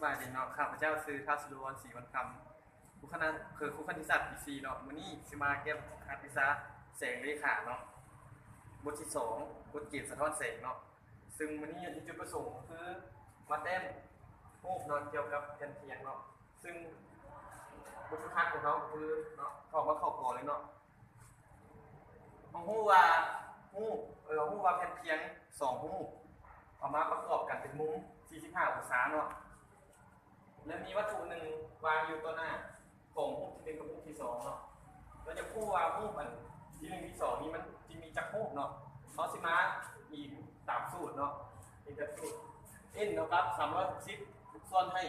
บายดีเนาะข้าพเจ้าซื้อท้าวสุรวนศรีวันคำผู้คณะคือผู้คณิตศาสตร์ปีซีเนาะมื้อนี้สิมาเก็บคณิตศาสตร์แสงเลขาเนาะบทที่2บทเกณฑ์สะท้อนแสงเนาะซึ่งมื้อนี้ที่จุดประสงค์คือมาแต้มรูปเนาะเกี่ยวกับแผ่นเทียนเนาะซึ่งบทสุดท้ายของเขาคือเนาะเข้ามาเข้าก่อนเลยเนาะฮู้ว่าฮู้ว่าแผ่นเทียน2รูปเอามาประกอบกันเป็นมุม45องศาเนาะและมีวัตถุหนึ่งวางอยู่ต่อหน้าของรูปที่1กับรูปที่2เนาะเราจะพูดว่ารูปอันที่1ที่2นี้มันจะมีจักรรูปเนาะเขาสิมาอีกตามสูตรเนาะอีกแบบสูตร n เท่ากับ360ส่วนให้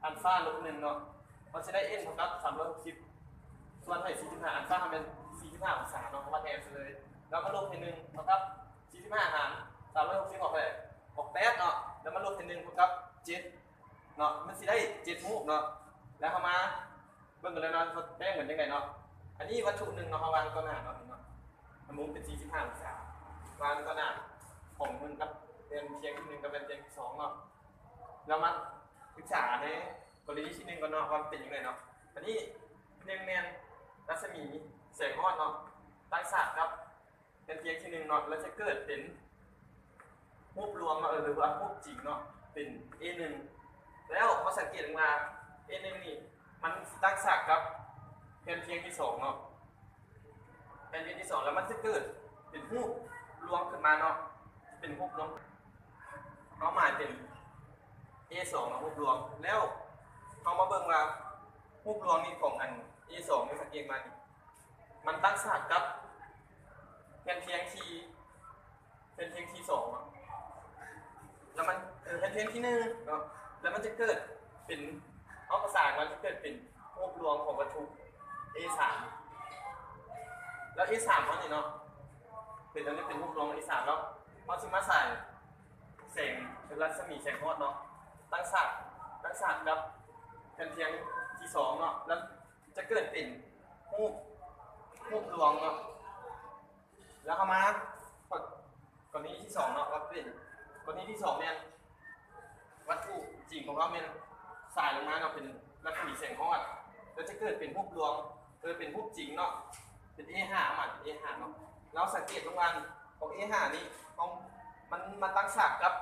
อัลฟาลบ1เนาะเราจะได้ n เท่ากับ360ส่วนให้45อัลฟาเป็น45องศาเนาะมาแทนเลยแล้วก็ลบให้1เท่ากับ45หาร360ออกไปออก8เนาะแล้วมาลบให้1เท่ากับ7เนาะมันสิได้7รูปเนาะแล้วเข้ามาเบิ่งกันเลยเนาะแป้งเหมือนยังไงเนาะอันนี้วัตถุหนึ่งเนาะเขาวางต่อหน้าเนาะมุมเป็น45องศาวางต่อหน้าของมันกับเป็นเพียงที่1กับเป็นเพียงที่2เนาะแล้วมาศึกษาในกรณีที่1ก่อนเนาะว่าเป็นยังไงเนาะอันนี้เรียงแนนรัศมีแสงฮอดเนาะตั้งฉากครับเป็นเพียงที่1เนาะแล้วจะเกิดเป็นรูปรวมหรือว่ารูปจริงเนาะเป็น A1 แล้วเขาสังเกตมา A1 นี่มันตั้งฉากกับแผ่นเทียนที่2เนาะแผ่นเทียนที่2แล้วมันจะเกิดเป็นรูปรวมขึ้นมาเนาะเป็นรูปรวมเขาหมายเป็น A2 เนาะรูปรวมแล้วเขามาเบิ่งว่ารูปรวมนี้ของอัน A2 นี่สังเกตมานี่มันตั้งฉากกับแผ่นเทียนที่2เนาะแล้วมันแผ่นเทียนที่1เนาะแล้วมันจะเกิดเป็นเอาประสานมันจะเกิดเป็นรูปรวมของวัตถุ A3 แล้ว A3 มันนี่เนาะเป็นอันนี้เป็นรูปรวม A3 แล้วพอสิมาใส่แสงรัศมีแสงฮอดเนาะตั้งฉากกับแผ่นเทียนที่2เนาะแล้วจะเกิดเป็นรูปรวมเนาะแล้วเข้ามากรณีที่2เนาะว่าเป็นกรณีที่2เนี่ยวัตถุจริงของเราเป็นสายลงมาเนาะเป็นรัศมีแสงฮอดแล้วจะเกิดเป็นรูปรวมเป็นรูปจริงเนาะเป็น A5 มัน A5 เนาะเราสังเกตตรงนั้นของ A5 นี่มันมาตั้งฉากกับ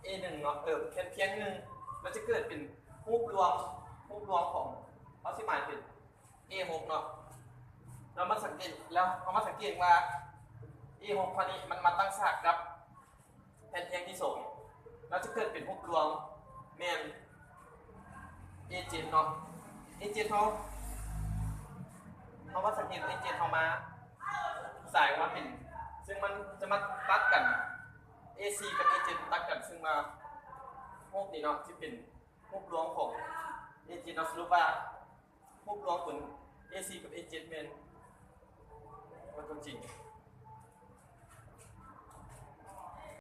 A1 เนาะเพียงหนึ่งแล้วจะเกิดเป็นรูปรวมของเขาสิหมายเป็น A6 เนาะเรามาสังเกตแล้วเขามาสังเกตว่า A6 คราวนี้มันมาตั้งฉากกับแผ่นเทียนที่2แล้วจะเกิดเป็นรูปรวมแม่น A7 เนาะ A7 เขาว่าสังเกต A7 เขามาสายมาเป็นซึ่งมันจะมาตัดกัน AC กับ A7 ตัดกันซึ่งมารูปนี้เนาะที่เป็นรูปรวมของ A7 เนาะสรุปว่ารูปรวมของ AC กับ A7 เป็นมันจริง